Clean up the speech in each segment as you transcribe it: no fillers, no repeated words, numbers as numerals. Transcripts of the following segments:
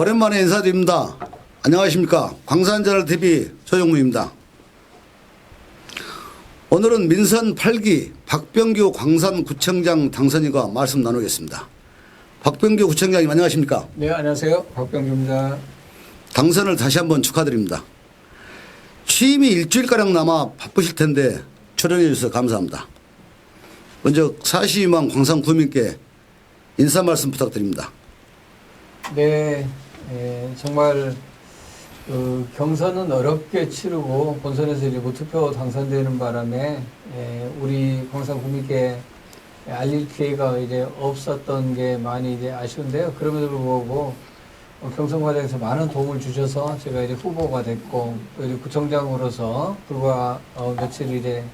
오랜만에 인사드립니다. 안녕하십니까. 광산저널TV 조정무입니다. 오늘은 민선 8기 박병규 광산구청장 당선인과 말씀 나누겠습니다. 박병규 구청장님 안녕하십니까. 네, 안녕하세요. 박병규입니다. 당선을 다시 한번 축하드립니다. 취임이 일주일가량 남아 바쁘실 텐데 출연해 주셔서 감사합니다. 먼저 42만 광산구민께 인사 말씀 부탁드립니다. 네, 정말 경선은 어렵게 치르고 본선에서 이제 무투표 당선되는 바람에 우리 광산구민께 알릴 기회가 이제 없었던 게 많이 이제 아쉬운데요. 그럼에도 불구하고 경선 과정에서 많은 도움을 주셔서 제가 이제 후보가 됐고 또 이제 구청장으로서 불과 며칠 이제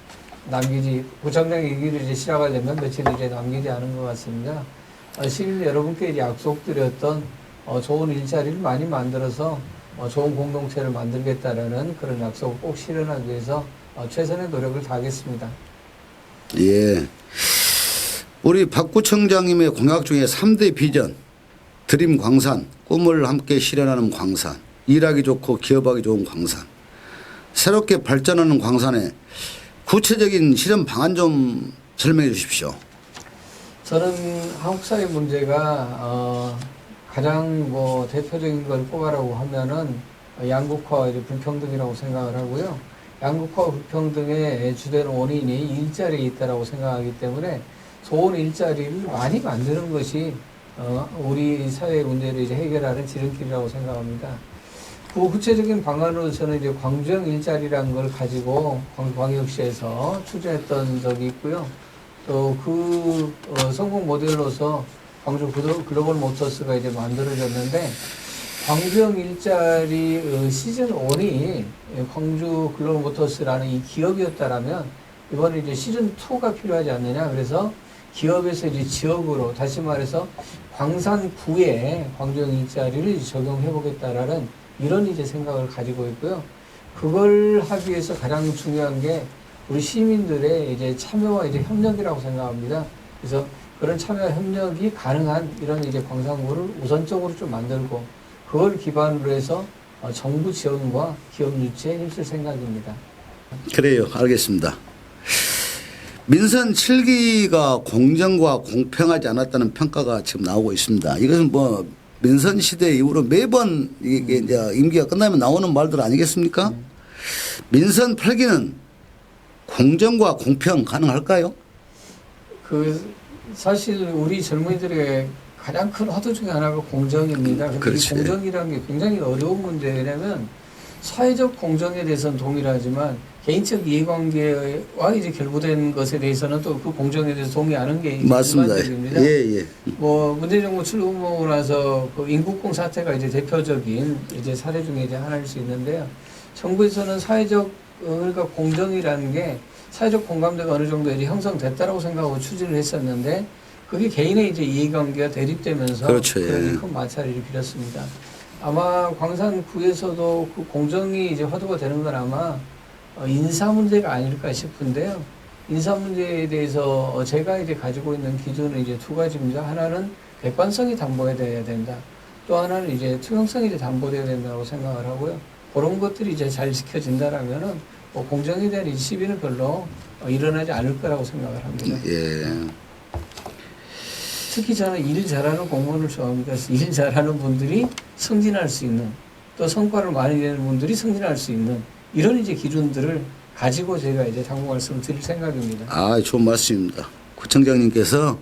구청장 일기를 이제 시작하려면 며칠 이제 남기지 않은 것 같습니다. 시민 여러분께 이제 약속드렸던 좋은 일자리를 많이 만들어서 좋은 공동체를 만들겠다라는 그런 약속을 꼭 실현하기 위해서 최선의 노력을 다하겠습니다. 예. 우리 박 구청장님의 공약 중에 3대 비전, 드림 광산, 꿈을 함께 실현하는 광산, 일하기 좋고 기업하기 좋은 광산, 새롭게 발전하는 광산의 구체적인 실현 방안 좀 설명해 주십시오. 저는 한국 사회 문제가 가장 대표적인 걸 꼽아라고 하면은 양극화와 불평등이라고 생각을 하고요. 양극화와 불평등의 주된 원인이 일자리에 있다라고 생각하기 때문에 좋은 일자리를 많이 만드는 것이 우리 사회의 문제를 이제 해결하는 지름길이라고 생각합니다. 그 구체적인 방안으로 저는 이제 광주형 일자리라는 걸 가지고 광주광역시에서 추진했던 적이 있고요. 또 그 성공 모델로서 광주 글로벌 모터스가 이제 만들어졌는데 광주형 일자리 시즌 1이 광주 글로벌 모터스라는 이 기업이었다라면 이번에 이제 시즌 2가 필요하지 않느냐. 그래서 기업에서 이제 지역으로 다시 말해서 광산구에 광주형 일자리를 적용해 보겠다라는 이런 이제 생각을 가지고 있고요. 그걸 하기 위해서 가장 중요한 게 우리 시민들의 이제 참여와 이제 협력이라고 생각합니다. 그래서 그런 참여와 협력이 가능한 이런 이제 광산구를 우선적으로 좀 만들고 그걸 기반으로 해서 정부 지원과 기업 유치에 힘쓸 생각입니다. 그래요. 알겠습니다. 민선 7기가 공정과 공평하지 않았다는 평가가 지금 나오고 있습니다. 이것은 민선 시대 이후로 매번 이게 이제 임기가 끝나면 나오는 말들 아니겠습니까? 민선 8기는 공정과 공평 가능할까요? 사실 우리 젊은이들의 가장 큰 화두 중에 하나가 공정입니다. 근데 이 공정이라는 게 굉장히 어려운 문제예요. 왜냐하면 사회적 공정에 대해서는 동일하지만 개인적 이해관계와 이제 결부된 것에 대해서는 또 그 공정에 대해서 동의하는 게 맞습니다. 일반적입니다. 예. 문재인 정부 출범하고 나서 그 인국공 사태가 이제 대표적인 이제 사례 중에 이제 하나일 수 있는데요. 정부에서는 그러니까 공정이라는 게 사회적 공감대가 어느 정도 이제 형성됐다라고 생각하고 추진을 했었는데 그게 개인의 이제 이해관계가 대립되면서 그렇죠. 예. 큰 마찰을 일으켰습니다. 아마 광산구에서도 그 공정이 이제 화두가 되는 건 아마 인사 문제가 아닐까 싶은데요. 인사 문제에 대해서 제가 이제 가지고 있는 기준은 이제 두 가지입니다. 하나는 객관성이 담보돼야 된다. 또 하나는 이제 투명성이 이제 담보돼야 된다고 생각을 하고요. 그런 것들이 이제 잘 지켜진다라면은 공정에 대한 이 시비는 별로 일어나지 않을 거라고 생각을 합니다. 예. 특히 저는 일 잘하는 공무원을 좋아합니다. 일 잘하는 분들이 승진할 수 있는 또 성과를 많이 내는 분들이 승진할 수 있는 이런 이제 기준들을 가지고 제가 이제 당부 말씀을 드릴 생각입니다. 좋은 말씀입니다. 구청장님께서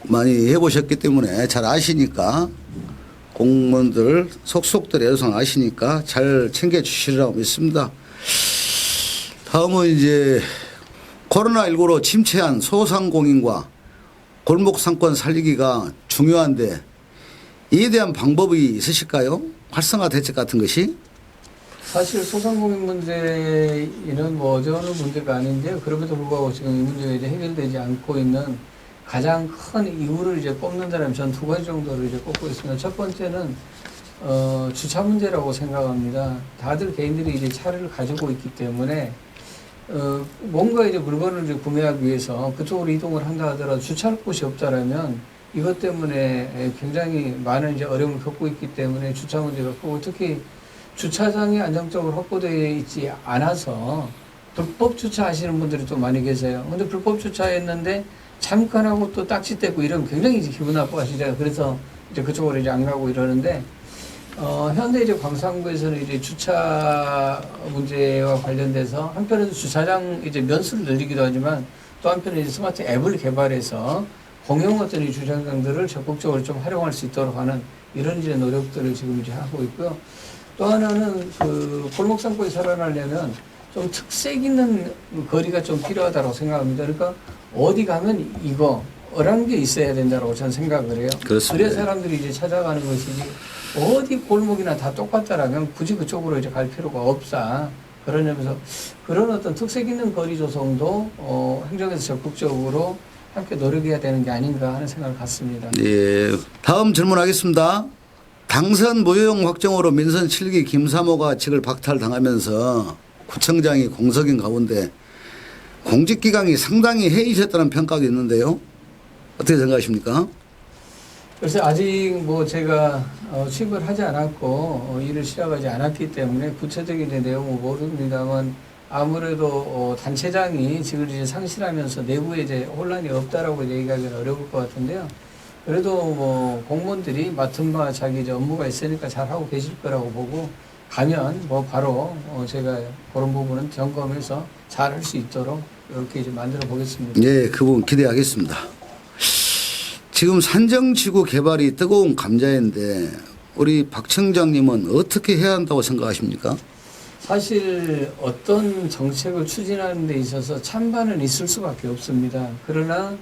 많이 해보셨기 때문에 잘 아시니까 공무원들 속속들의 여성 아시니까 잘 챙겨주시리라고 믿습니다. 다음은 이제 코로나19로 침체한 소상공인과 골목 상권 살리기가 중요한데 이에 대한 방법이 있으실까요? 활성화 대책 같은 것이? 사실 소상공인 문제는 어제 오늘 문제가 아닌데요. 그럼에도 불구하고 지금 이 문제가 이제 해결되지 않고 있는 가장 큰 이유를 이제 꼽는다면 전 두 가지 정도를 이제 꼽고 있습니다. 첫 번째는 주차 문제라고 생각합니다. 다들 개인들이 이제 차를 가지고 있기 때문에 뭔가 이제 물건을 이제 구매하기 위해서 그쪽으로 이동을 한다 하더라도 주차할 곳이 없다라면 이것 때문에 굉장히 많은 이제 어려움을 겪고 있기 때문에 주차 문제가 크고 특히 주차장이 안정적으로 확보되어 있지 않아서 불법 주차하시는 분들이 또 많이 계세요. 근데 불법 주차했는데 잠깐 하고 또 딱지 떼고 이러면 굉장히 이제 기분 나빠하시잖아요. 그래서 이제 그쪽으로 이제 안 가고 이러는데 현대 이제 광산구에서는 이제 주차 문제와 관련돼서 한편에서 주차장 이제 면수를 늘리기도 하지만 또 한편에 이제 스마트 앱을 개발해서 공용 어떤 이 주차장들을 적극적으로 좀 활용할 수 있도록 하는 이런 이제 노력들을 지금 이제 하고 있고요. 또 하나는 그 골목상권이 살아나려면 좀 특색 있는 거리가 좀 필요하다고 생각합니다. 그러니까 어디 가면 이거란 게 있어야 된다고 저는 생각을 해요. 그렇습니다. 그래야 사람들이 이제 찾아가는 것이지 어디 골목이나 다 똑같다라면 굳이 그쪽으로 이제 갈 필요가 없다. 그런 점에서 그런 어떤 특색 있는 거리 조성도 행정에서 적극적으로 함께 노력해야 되는 게 아닌가 하는 생각을 갖습니다. 예. 다음 질문하겠습니다. 당선 무효용 확정으로 민선 7기 김사모가 직을 박탈당하면서 구청장이 공석인 가운데 공직기강이 상당히 해이셨다는 평가가 있는데요. 어떻게 생각하십니까? 글쎄 아직 뭐 제가 취임을 하지 않았고 일을 시작하지 않았기 때문에 구체적인 내용은 모릅니다만 아무래도 단체장이 직을 이제 상실하면서 내부에 이제 혼란이 없다라고 얘기하기는 어려울 것 같은데요. 그래도 뭐 공무원들이 맡은 바 자기 이제 업무가 있으니까 잘 하고 계실 거라고 보고 가면 뭐 바로 제가 그런 부분은 점검해서 잘 할 수 있도록 이렇게 이제 만들어 보겠습니다. 예, 그 부분 기대하겠습니다. 지금 산정지구 개발이 뜨거운 감자인데 우리 박 청장님은 어떻게 해야 한다고 생각하십니까? 사실 어떤 정책을 추진하는 데 있어서 찬반은 있을 수밖에 없습니다. 그러나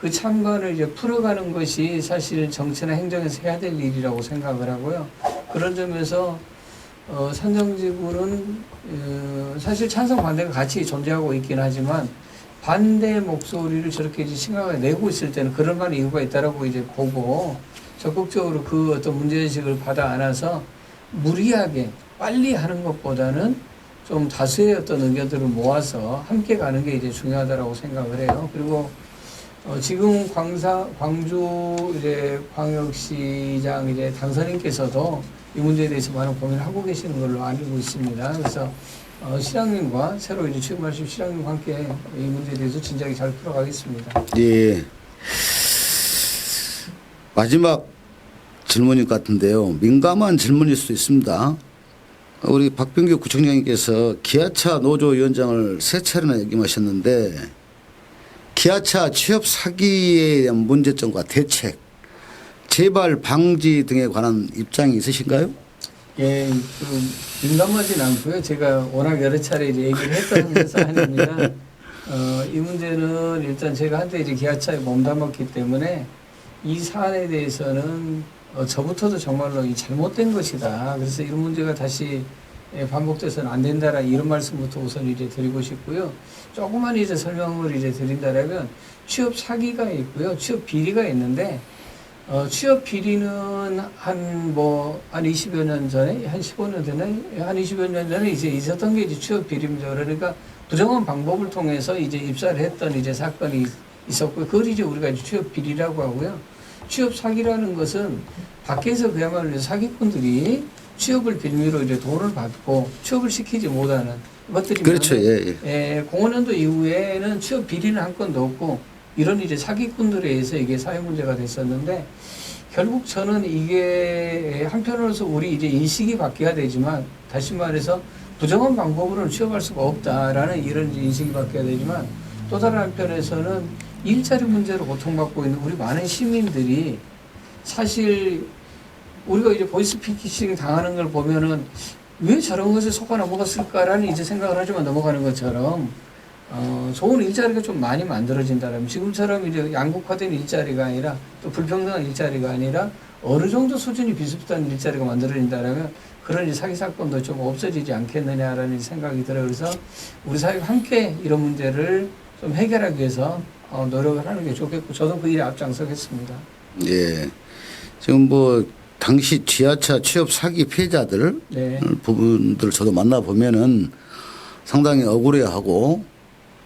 그 찬반을 이제 풀어가는 것이 사실 정치나 행정에서 해야 될 일이라고 생각을 하고요. 그런 점에서 산정지구는 사실 찬성 반대가 같이 존재하고 있긴 하지만 반대 목소리를 저렇게 이제 심각하게 내고 있을 때는 그런 만한 이유가 있다라고 이제 보고 적극적으로 그 어떤 문제의식을 받아 안아서 무리하게 빨리 하는 것보다는 좀 다수의 어떤 의견들을 모아서 함께 가는 게 이제 중요하다라고 생각을 해요. 그리고 지금 광주 이제 광역시장 이제 당선인께서도 이 문제에 대해서 많은 고민을 하고 계시는 걸로 알고 있습니다. 그래서 시장님과 새로 이제 취임하신 시장님과 함께 이 문제에 대해서 진작에 잘 풀어가겠습니다. 예. 마지막 질문일 것 같은데요. 민감한 질문일 수도 있습니다. 우리 박병규 구청장님께서 기아차 노조위원장을 세 차례나 역임하셨는데 기아차 취업 사기에 대한 문제점과 대책, 재발 방지 등에 관한 입장이 있으신가요? 예, 민감하진 않고요. 제가 워낙 여러 차례 이제 얘기를 했던 사안입니다. 이 문제는 일단 제가 한때 이제 기아차에 몸담았기 때문에 이 사안에 대해서는 저부터도 정말로 이 잘못된 것이다. 그래서 이런 문제가 다시 반복돼서는 안 된다라 이런 말씀부터 우선 이제 드리고 싶고요. 조그만 이제 설명을 이제 드린다라면 취업 사기가 있고요. 취업 비리가 있는데 취업 비리는 한 20여 년 전에, 한 15년 전에, 한 20여 년 전에 이제 있었던 게 이제 취업 비리입니다. 그러니까 부정한 방법을 통해서 이제 입사를 했던 이제 사건이 있었고요. 그걸 이제 우리가 이제 취업 비리라고 하고요. 취업 사기라는 것은 밖에서 그야말로 사기꾼들이 취업을 빌미로 이제 돈을 받고 취업을 시키지 못하는 것들이 그렇죠. 예. 공원연도 이후에는 취업 비리는 한 건도 없고 이런 이제 사기꾼들에 의해서 이게 사회 문제가 됐었는데 결국 저는 이게 한편으로서 우리 이제 인식이 바뀌어야 되지만 다시 말해서 부정한 방법으로는 취업할 수가 없다라는 이런 인식이 바뀌어야 되지만 또 다른 한편에서는 일자리 문제로 고통받고 있는 우리 많은 시민들이 사실 우리가 이제 보이스피싱 당하는 걸 보면은 왜 저런 것에 속아 넘어갔을까라는 이제 생각을 하지만 넘어가는 것처럼 좋은 일자리가 좀 많이 만들어진다면 지금처럼 이제 양극화된 일자리가 아니라 또 불평등한 일자리가 아니라 어느 정도 수준이 비슷한 일자리가 만들어진다면 그런 사기 사건도 좀 없어지지 않겠느냐라는 생각이 들어요. 그래서 우리 사회가 함께 이런 문제를 좀 해결하기 위해서 노력을 하는 게 좋겠고 저도 그 일에 앞장서겠습니다. 예. 지금 당시 지하차 취업 사기 피해자들 네. 부분들 저도 만나보면은 상당히 억울해하고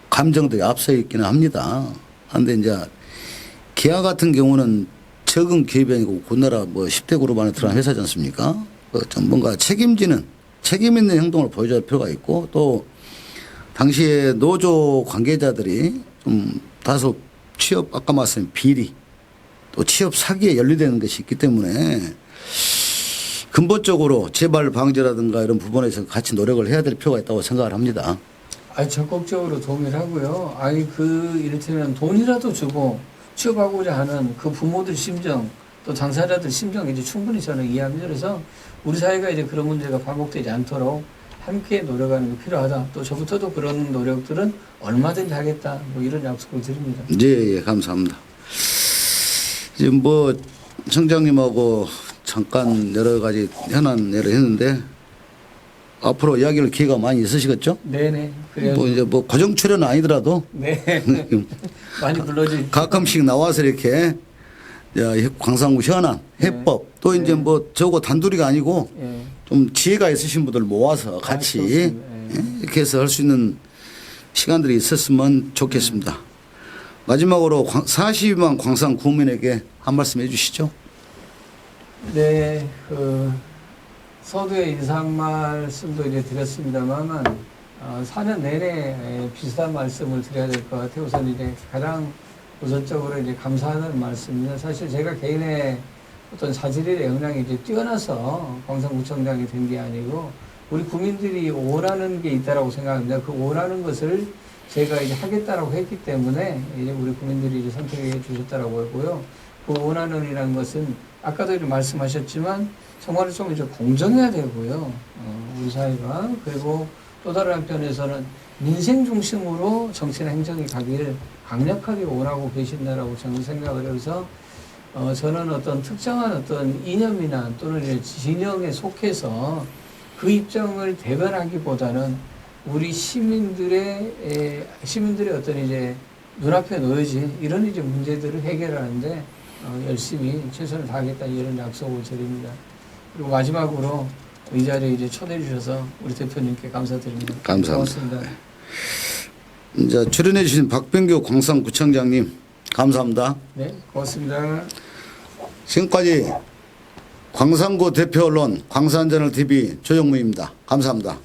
감정들이 앞서 있기는 합니다. 그런데 이제 기아 같은 경우는 적은 기업이 아니고 우리나라 뭐 10대 그룹 안에 들어간 회사지 않습니까? 좀 뭔가 책임 있는 행동을 보여줘야 할 필요가 있고 또 당시에 노조 관계자들이 좀 다소 취업 아까 말씀드린 비리 또 취업 사기에 연루되는 것이 있기 때문에 근본적으로 재발 방지라든가 이런 부분에서 같이 노력을 해야 될 필요가 있다고 생각을 합니다. 적극적으로 동의를 하고요. 이를테면 돈이라도 주고 취업하고자 하는 그 부모들 심정, 또 당사자들 심정 이제 충분히 저는 이해합니다. 그래서 우리 사회가 이제 그런 문제가 반복되지 않도록 함께 노력하는 게 필요하다. 또 저부터도 그런 노력들은 얼마든지 하겠다. 뭐 이런 약속을 드립니다. 예, 감사합니다. 지금 뭐 청장님하고 잠깐 여러 가지 현안 예를 했는데 앞으로 이야기할 기회가 많이 있으시겠죠? 네네. 그래요. 뭐 이제 뭐 고정 출연은 아니더라도 네. 많이 불러주십시오. 가끔씩 나와서 이렇게 광산구 현안, 해법 또 이제 뭐 저거 단둘이가 아니고 예. 좀 지혜가 있으신 분들 모아서 같이 좋습니다. 이렇게 해서 할 수 있는 시간들이 있었으면 좋겠습니다. 마지막으로 42만 광산 구민에게 한 말씀 해주시죠. 네, 서두에 인상 말씀도 이제 드렸습니다만 4년 내내 비슷한 말씀을 드려야 될 것 같아요. 우선 이제 가장 우선적으로 이제 감사하는 말씀입니다. 사실 제가 개인의 어떤 사질의 역량이 이제 뛰어나서 광산구청장이 된 게 아니고 우리 국민들이 원하는 게 있다라고 생각합니다. 그 원하는 것을 제가 이제 하겠다라고 했기 때문에 이제 우리 국민들이 이제 선택해 주셨다라고 하고요. 그 원하는이라는 것은 아까도 이제 말씀하셨지만 정말 좀 이제 공정해야 되고요. 우리 사회가. 그리고 또 다른 한편에서는 민생 중심으로 정치나 행정이 가기를 강력하게 원하고 계신다라고 저는 생각을 해서 저는 어떤 특정한 어떤 이념이나 또는 이제 진영에 속해서 그 입장을 대변하기보다는 우리 시민들의 어떤 이제 눈앞에 놓여진 이런 이제 문제들을 해결하는데 열심히 최선을 다하겠다 이런 약속을 드립니다. 그리고 마지막으로 이 자리에 이제 초대해 주셔서 우리 대표님께 감사드립니다. 감사합니다. 고맙습니다. 이제 출연해 주신 박병규 광산구청장님 감사합니다. 네, 고맙습니다. 지금까지 광산구 대표 언론 광산저널 TV 조영무입니다. 감사합니다.